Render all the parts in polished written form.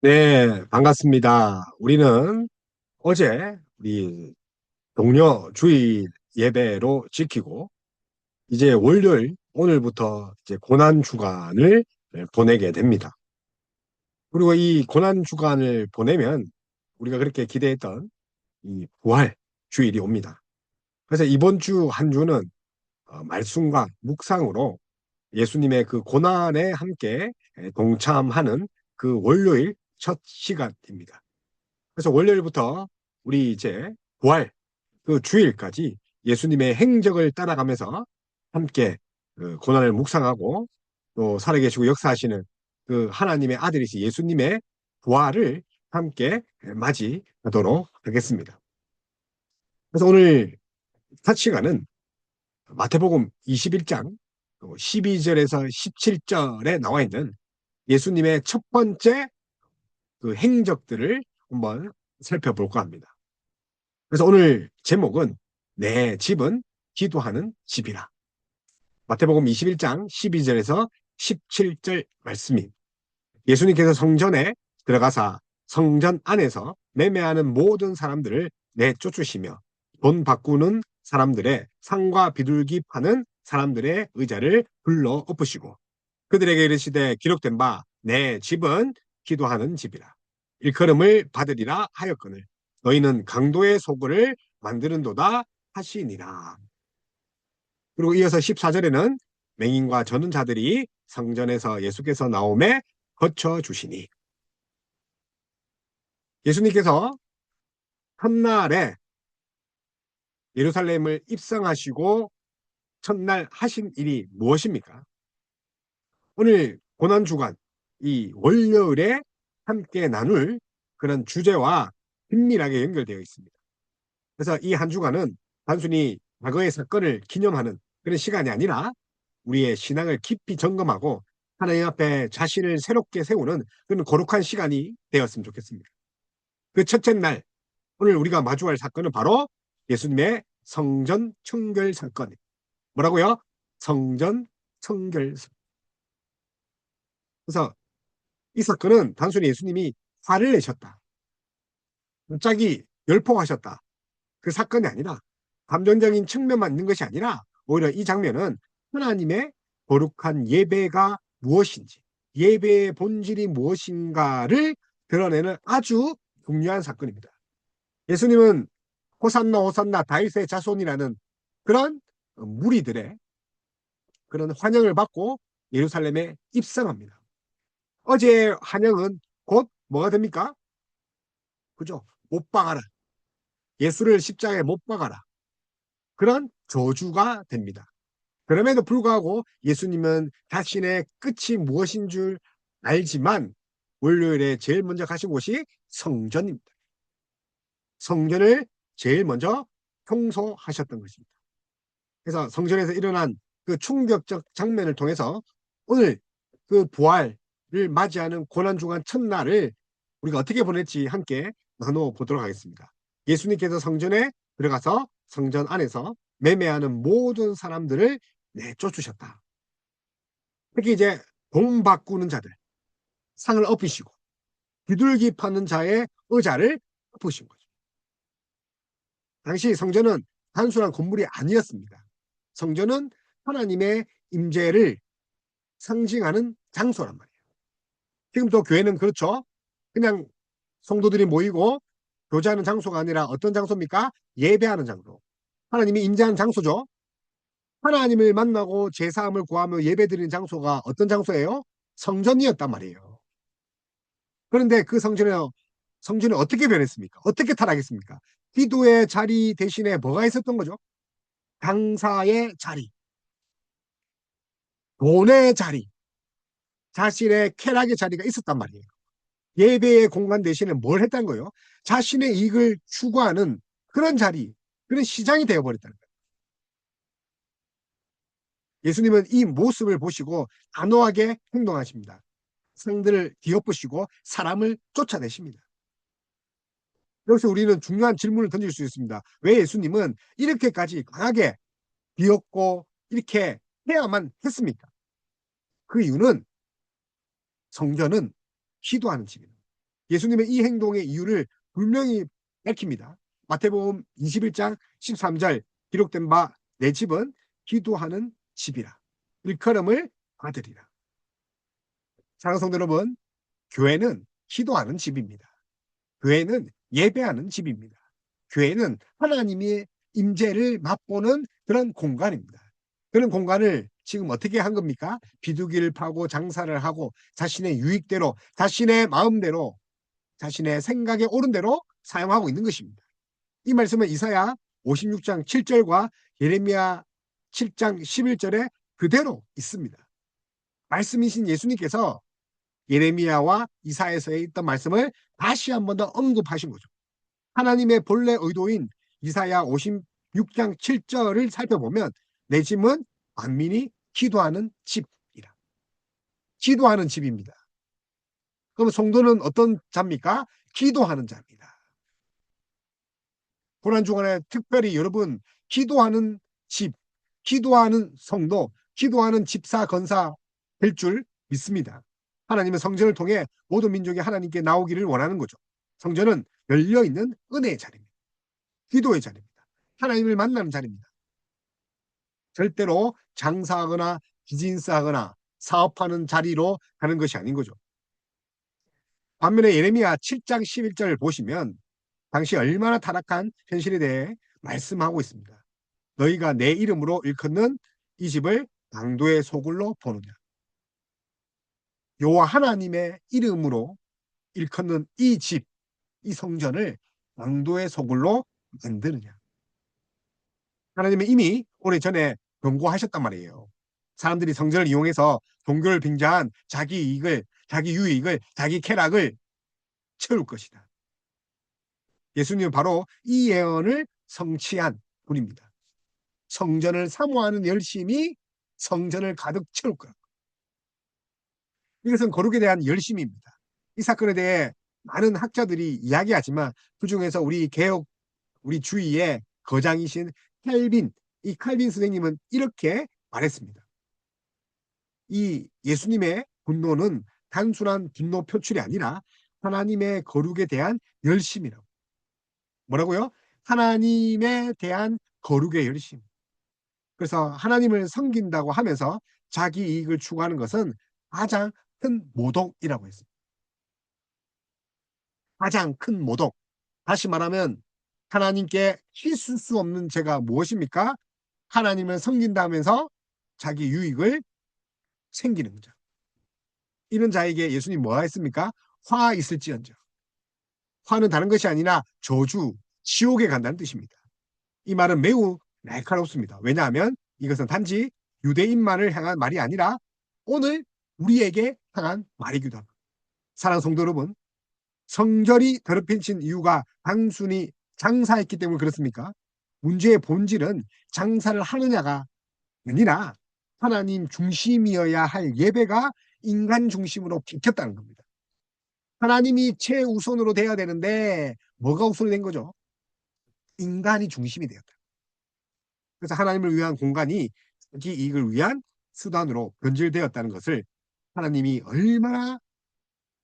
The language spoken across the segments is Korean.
네, 반갑습니다. 우리는 어제 우리 동료 주일 예배로 지키고 이제 월요일 오늘부터 이제 고난 주간을 보내게 됩니다. 그리고 이 고난 주간을 보내면 우리가 그렇게 기대했던 이 부활 주일이 옵니다. 그래서 이번 주 한 주는 말씀과 묵상으로 예수님의 그 고난에 함께 동참하는 그 월요일 첫 시간입니다. 그래서 월요일부터 우리 이제 부활 그 주일까지 예수님의 행적을 따라가면서 함께 그 고난을 묵상하고 또 살아계시고 역사하시는 그 하나님의 아들이신 예수님의 부활을 함께 맞이하도록 하겠습니다. 그래서 오늘 첫 시간은 마태복음 21장 12절에서 17절에 나와 있는 예수님의 첫 번째 그 행적들을 한번 살펴볼까 합니다. 그래서 오늘 제목은 내 집은 기도하는 집이라. 마태복음 21장 12절에서 17절 말씀이 예수님께서 성전에 들어가사 성전 안에서 매매하는 모든 사람들을 내쫓으시며 돈 바꾸는 사람들의 상과 비둘기 파는 사람들의 의자를 불러 엎으시고 그들에게 이르시되 기록된 바 내 집은 기도하는 집이라. 일컬음을 받으리라 하였거늘 너희는 강도의 소굴을 만드는도다 하시니라. 그리고 이어서 14절에는 맹인과 저는 자들이 성전에서 예수께서 나옴에 거쳐 주시니 예수님께서 첫날에 예루살렘을 입성하시고 첫날 하신 일이 무엇입니까? 오늘 고난주간 이 월요일에 함께 나눌 그런 주제와 긴밀하게 연결되어 있습니다. 그래서 이 한 주간은 단순히 과거의 사건을 기념하는 그런 시간이 아니라 우리의 신앙을 깊이 점검하고 하나님 앞에 자신을 새롭게 세우는 그런 거룩한 시간이 되었으면 좋겠습니다. 그 첫째 날 오늘 우리가 마주할 사건은 바로 예수님의 성전 청결 사건. 뭐라고요? 성전 청결 사건. 그래서 이 사건은 단순히 예수님이 화를 내셨다, 갑자기 열폭하셨다, 그 사건이 아니라 감정적인 측면만 있는 것이 아니라 오히려 이 장면은 하나님의 거룩한 예배가 무엇인지, 예배의 본질이 무엇인가를 드러내는 아주 중요한 사건입니다. 예수님은 호산나 호산나 다윗의 자손이라는 그런 무리들의 그런 환영을 받고 예루살렘에 입성합니다. 어제의 환영은 곧 뭐가 됩니까? 그죠? 못 박아라. 예수를 십자가에 못 박아라. 그런 저주가 됩니다. 그럼에도 불구하고 예수님은 자신의 끝이 무엇인 줄 알지만 월요일에 제일 먼저 가신 곳이 성전입니다. 성전을 제일 먼저 청소하셨던 것입니다. 그래서 성전에서 일어난 그 충격적 장면을 통해서 오늘 그 부활을 맞이하는 고난주간 첫날을 우리가 어떻게 보낼지 함께 나눠보도록 하겠습니다. 예수님께서 성전에 들어가서 성전 안에서 매매하는 모든 사람들을 내쫓으셨다. 특히 이제 돈 바꾸는 자들, 상을 엎으시고 비둘기 파는 자의 의자를 엎으신 거죠. 당시 성전은 단순한 건물이 아니었습니다. 성전은 하나님의 임재를 상징하는 장소란 말이에요. 지금도 교회는 그렇죠. 그냥 성도들이 모이고 교제하는 장소가 아니라 어떤 장소입니까? 예배하는 장소. 하나님이 임재하는 장소죠. 하나님을 만나고 제사함을 구하며 예배드리는 장소가 어떤 장소예요? 성전이었단 말이에요. 그런데 그 성전이 어떻게 변했습니까? 어떻게 타락했습니까? 기도의 자리 대신에 뭐가 있었던 거죠? 강사의 자리, 돈의 자리, 자신의 쾌락의 자리가 있었단 말이에요. 예배의 공간 대신에 뭘 했다는 거예요? 자신의 이익을 추구하는 그런 자리, 그런 시장이 되어버렸다는 거예요. 예수님은 이 모습을 보시고 단호하게 행동하십니다. 상들을 뒤엎으시고 사람을 쫓아내십니다. 여기서 우리는 중요한 질문을 던질 수 있습니다. 왜 예수님은 이렇게까지 강하게 뒤엎고 이렇게 해야만 했습니까? 그 이유는 성전은 기도하는 집입니다. 예수님의 이 행동의 이유를 분명히 밝힙니다. 마태복음 21장 13절 기록된 바 내 집은 기도하는 집이라. 일컬음을 받으리라. 사랑하는 성도 여러분, 교회는 기도하는 집입니다. 교회는 예배하는 집입니다. 교회는 하나님의 임재를 맛보는 그런 공간입니다. 그런 공간을 지금 어떻게 한 겁니까? 비둘기를 파고 장사를 하고 자신의 유익대로, 자신의 마음대로, 자신의 생각에 옳은 대로 사용하고 있는 것입니다. 이 말씀은 이사야 56장 7절과 예레미야 7장 11절에 그대로 있습니다. 말씀이신 예수님께서 예레미야와 이사야서에 있던 말씀을 다시 한 번 더 언급하신 거죠. 하나님의 본래 의도인 이사야 56장 7절을 살펴보면 내 집은 만민이 기도하는 집이라. 기도하는 집입니다. 그럼 성도는 어떤 자입니까? 기도하는 자입니다. 고난주간에 특별히 여러분 기도하는 집, 기도하는 성도, 기도하는 집사, 건사 될 줄 믿습니다. 하나님은 성전을 통해 모든 민족이 하나님께 나오기를 원하는 거죠. 성전은 열려있는 은혜의 자리입니다. 기도의 자리입니다. 하나님을 만나는 자리입니다. 절대로 장사하거나 비즈니스하거나 사업하는 자리로 가는 것이 아닌 거죠. 반면에 예레미야 7장 11절을 보시면 당시 얼마나 타락한 현실에 대해 말씀하고 있습니다. 너희가 내 이름으로 일컫는 이 집을 강도의 소굴로 보느냐. 여호와 하나님의 이름으로 일컫는 이 집, 이 성전을 강도의 소굴로 만드느냐. 하나님은 이미 오래전에 경고하셨단 말이에요. 사람들이 성전을 이용해서 종교를 빙자한 자기 이익을, 자기 유익을, 자기 쾌락을 채울 것이다. 예수님은 바로 이 예언을 성취한 분입니다. 성전을 사모하는 열심이 성전을 가득 채울 거야. 이것은 거룩에 대한 열심입니다. 이 사건에 대해 많은 학자들이 이야기하지만 그중에서 우리 개혁, 우리 주위의 거장이신 칼빈, 이 칼빈 선생님은 이렇게 말했습니다. 이 예수님의 분노는 단순한 분노 표출이 아니라 하나님의 거룩에 대한 열심이라고. 뭐라고요? 하나님에 대한 거룩의 열심. 그래서 하나님을 섬긴다고 하면서 자기 이익을 추구하는 것은 가장 큰 모독이라고 했습니다. 가장 큰 모독. 다시 말하면 하나님께 씻을 수 없는 죄가 무엇입니까? 하나님을 섬긴다면서 자기 유익을 챙기는 자. 이런 자에게 예수님 뭐가 했습니까? 화 있을지언정. 화는 다른 것이 아니라 저주, 지옥에 간다는 뜻입니다. 이 말은 매우 날카롭습니다. 왜냐하면 이것은 단지 유대인만을 향한 말이 아니라 오늘 우리에게 향한 말이기도 합니다. 사랑하는 성도 여러분, 성전이 더럽혀진 이유가 단순히 장사했기 때문에 그렇습니까? 문제의 본질은 장사를 하느냐가 아니라 하나님 중심이어야 할 예배가 인간 중심으로 비켰다는 겁니다. 하나님이 최우선으로 돼야 되는데 뭐가 우선이 된 거죠? 인간이 중심이 되었다. 그래서 하나님을 위한 공간이 자기 이익을 위한 수단으로 변질되었다는 것을 하나님이 얼마나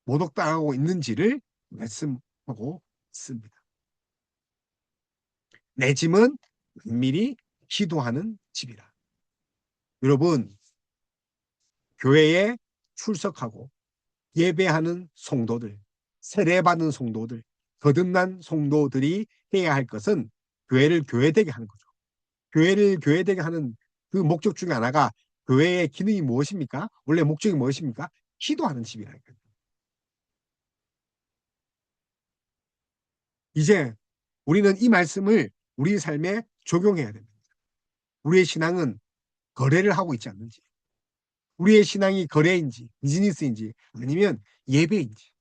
모독당하고 있는지를 말씀하고 있습니다. 내 집은 은밀히 기도하는 집이라. 여러분, 교회에 출석하고 예배하는 성도들, 세례받는 성도들, 거듭난 성도들이 해야 할 것은 교회를 교회되게 하는 거죠. 교회를 교회되게 하는 그 목적 중에 하나가 교회의 기능이 무엇입니까? 원래 목적이 무엇입니까? 기도하는 집이라니까요. 이제 우리는 이 말씀을 우리 삶에 적용해야 됩니다. 우리의 신앙은 거래를 하고 있지 않는지, 우리의 신앙이 거래인지 비즈니스인지 아니면 예배인지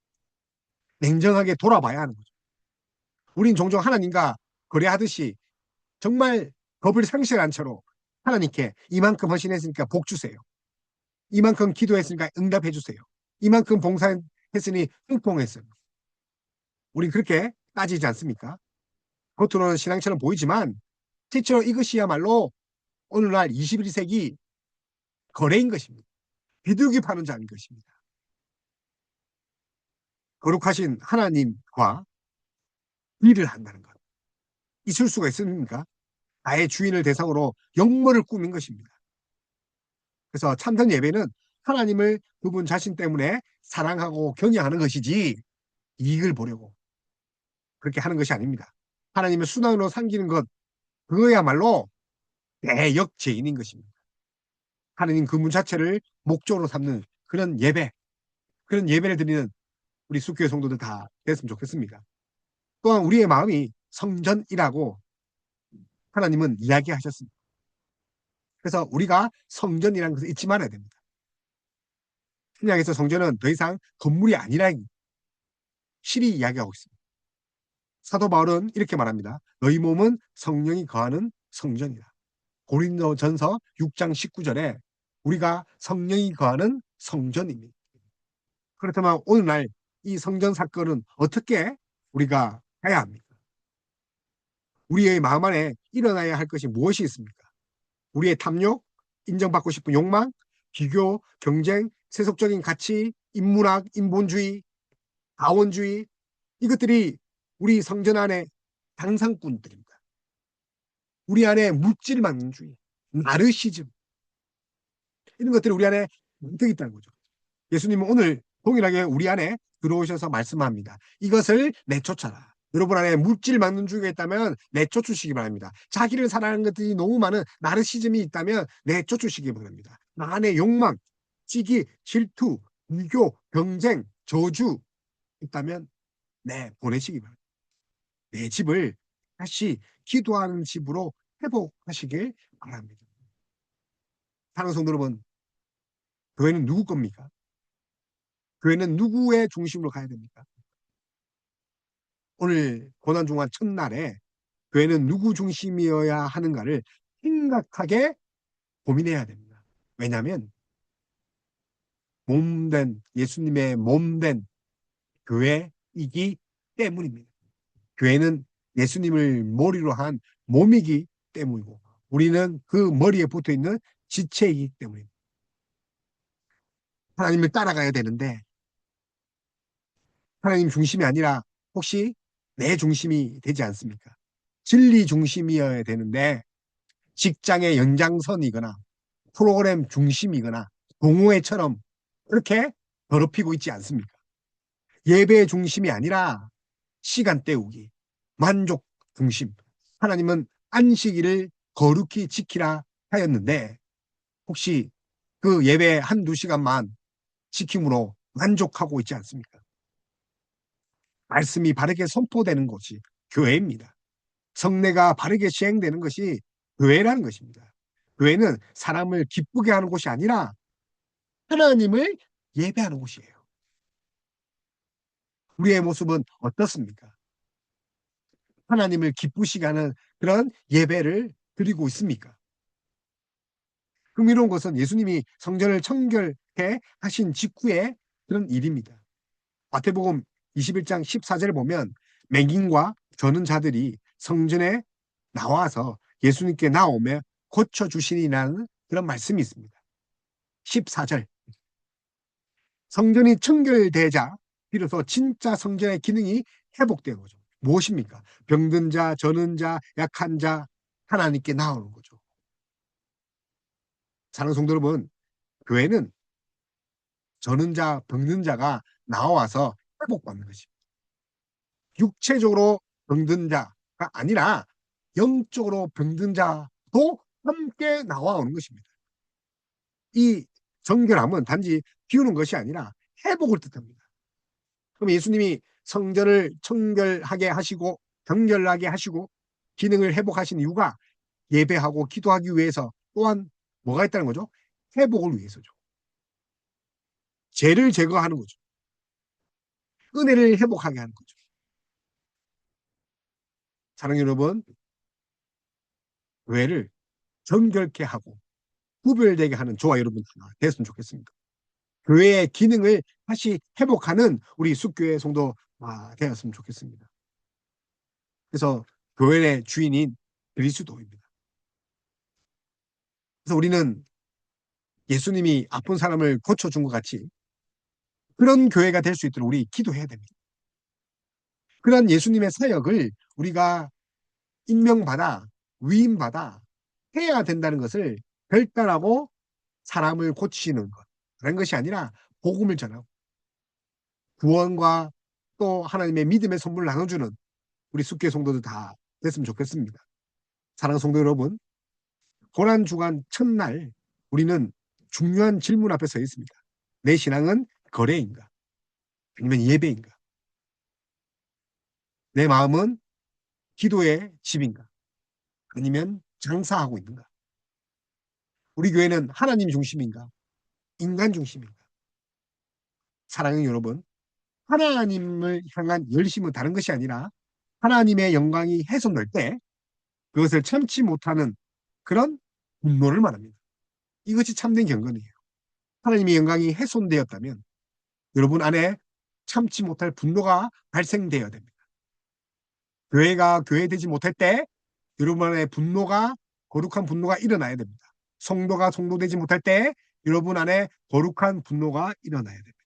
냉정하게 돌아봐야 하는 거죠. 우린 종종 하나님과 거래하듯이 정말 겁을 상실한 채로 하나님께 이만큼 헌신했으니까 복 주세요. 이만큼 기도했으니까 응답해 주세요. 이만큼 봉사했으니 흥통했어요. 우린 그렇게 따지지 않습니까? 겉으로는 신앙처럼 보이지만 실제로 이것이야말로 오늘날 21세기 거래인 것입니다. 비둘기 파는 자인 것입니다. 거룩하신 하나님과 일을 한다는 것. 있을 수가 있습니까? 나의 주인을 대상으로 영모를 꾸민 것입니다. 그래서 참된 예배는 하나님을 그분 자신 때문에 사랑하고 경외하는 것이지 이익을 보려고 그렇게 하는 것이 아닙니다. 하나님의 순환으로 섬기는 것, 그거야말로 대역죄인인 것입니다. 하나님 그분 자체를 목적으로 삼는 그런 예배, 그런 예배를 드리는 우리 숙교의 성도들 다 됐으면 좋겠습니다. 또한 우리의 마음이 성전이라고 하나님은 이야기하셨습니다. 그래서 우리가 성전이라는 것을 잊지 말아야 됩니다. 신약에서 성전은 더 이상 건물이 아니라 실이 이야기하고 있습니다. 사도 바울은 이렇게 말합니다. 너희 몸은 성령이 거하는 성전이다. 고린도전서 6장 19절에 우리가 성령이 거하는 성전입니다. 그렇다면 오늘날 이 성전 사건은 어떻게 우리가 해야 합니까? 우리의 마음 안에 일어나야 할 것이 무엇이 있습니까? 우리의 탐욕, 인정받고 싶은 욕망, 비교, 경쟁, 세속적인 가치, 인문학, 인본주의, 다원주의, 이것들이 우리 성전 안에 당상꾼들입니다. 우리 안에 물질만주의, 나르시즘, 이런 것들이 우리 안에 문득 있다는 거죠. 예수님은 오늘 동일하게 우리 안에 들어오셔서 말씀합니다. 이것을 내쫓아라. 여러분 안에 물질 만능주의가 있다면 내쫓으시기 바랍니다. 자기를 사랑하는 것들이 너무 많은 나르시즘이 있다면 내쫓으시기 바랍니다. 나 안에 욕망, 시기, 질투, 비교, 경쟁, 저주 있다면 보내시기 바랍니다. 내 집을 다시 기도하는 집으로 회복하시길 바랍니다. 사랑하는 성도 여러분, 교회는 누구 겁니까? 교회는 누구의 중심으로 가야 됩니까? 오늘 고난중환 첫날에 교회는 누구 중심이어야 하는가를 심각하게 고민해야 됩니다. 왜냐하면 몸된 예수님의 몸된 교회이기 때문입니다. 교회는 예수님을 머리로 한 몸이기 때문이고 우리는 그 머리에 붙어있는 지체이기 때문입니다. 하나님을 따라가야 되는데 하나님 중심이 아니라 혹시 내 중심이 되지 않습니까? 진리 중심이어야 되는데 직장의 연장선이거나 프로그램 중심이거나 동호회처럼 그렇게 더럽히고 있지 않습니까? 예배 중심이 아니라 시간 때우기, 만족 중심. 하나님은 안식일을 거룩히 지키라 하였는데 혹시 그 예배 한두 시간만 지킴으로 만족하고 있지 않습니까? 말씀이 바르게 선포되는 곳이 교회입니다. 성례가 바르게 시행되는 것이 교회라는 것입니다. 교회는 사람을 기쁘게 하는 곳이 아니라 하나님을 예배하는 곳이에요. 우리의 모습은 어떻습니까? 하나님을 기쁘시게 하는 그런 예배를 드리고 있습니까? 흥미로운 것은 예수님이 성전을 청결해 하신 직후에 그런 일입니다. 마태복음 21장 14절을 보면 맹인과 저는 자들이 성전에 나와서 예수님께 나오며 고쳐주시니라는 그런 말씀이 있습니다. 14절. 성전이 청결되자 비로소 진짜 성전의 기능이 회복되는 거죠. 무엇입니까? 병든 자, 저는 자, 약한 자 하나님께 나오는 거죠. 사랑하는 성도 여러분, 교회는 저는 자, 병든 자가 나와서 회복받는 것입니다. 육체적으로 병든 자가 아니라 영적으로 병든 자도 함께 나와오는 것입니다. 이 정결함은 단지 비우는 것이 아니라 회복을 뜻합니다. 그럼 예수님이 성전을 청결하게 하시고 정결하게 하시고 기능을 회복하신 이유가 예배하고 기도하기 위해서 또한 뭐가 있다는 거죠? 회복을 위해서죠. 죄를 제거하는 거죠. 은혜를 회복하게 하는 거죠. 사랑하는 여러분, 교회를 정결케 하고 구별되게 하는 저와 여러분 하나 됐으면 좋겠습니다. 교회의 기능을 다시 회복하는 우리 숙교회 성도 되었으면 좋겠습니다. 그래서 교회의 주인인 그리스도입니다. 그래서 우리는 예수님이 아픈 사람을 고쳐준 것 같이 그런 교회가 될 수 있도록 우리 기도해야 됩니다. 그런 예수님의 사역을 우리가 임명받아 위임받아 해야 된다는 것을 결단하고 사람을 고치는 것, 그런 것이 아니라 복음을 전하고 구원과 또 하나님의 믿음의 선물을 나눠주는 우리 숙교의 성도들 다 됐으면 좋겠습니다. 사랑하는 성도 여러분, 고난주간 첫날 우리는 중요한 질문 앞에 서 있습니다. 내 신앙은 거래인가? 아니면 예배인가? 내 마음은 기도의 집인가? 아니면 장사하고 있는가? 우리 교회는 하나님 중심인가? 인간 중심인가? 사랑하는 여러분, 하나님을 향한 열심은 다른 것이 아니라 하나님의 영광이 훼손될 때 그것을 참지 못하는 그런 분노를 말합니다. 이것이 참된 경건이에요. 하나님의 영광이 훼손되었다면 여러분 안에 참지 못할 분노가 발생되어야 됩니다. 교회가 교회되지 못할 때 여러분 안에 분노가 거룩한 분노가 일어나야 됩니다. 성도가 성도되지 못할 때 여러분 안에 거룩한 분노가 일어나야 됩니다.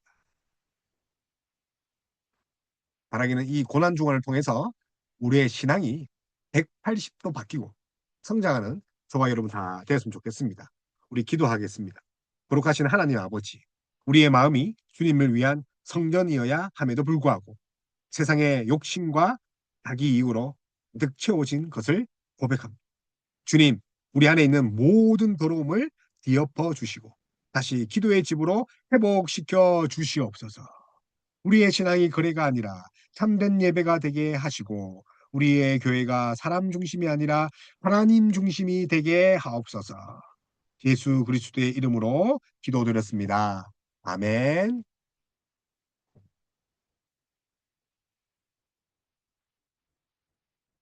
바라기는 이 고난주간을 통해서 우리의 신앙이 180도 바뀌고 성장하는 저와 여러분 다 되었으면 좋겠습니다. 우리 기도하겠습니다. 거룩하신 하나님 아버지, 우리의 마음이 주님을 위한 성전이어야 함에도 불구하고 세상의 욕심과 자기 이유로 가득 채워진 것을 고백합니다. 주님, 우리 안에 있는 모든 더러움을 뒤엎어 주시고 다시 기도의 집으로 회복시켜 주시옵소서. 우리의 신앙이 거래가 아니라 참된 예배가 되게 하시고 우리의 교회가 사람 중심이 아니라 하나님 중심이 되게 하옵소서. 예수 그리스도의 이름으로 기도드렸습니다. 아멘.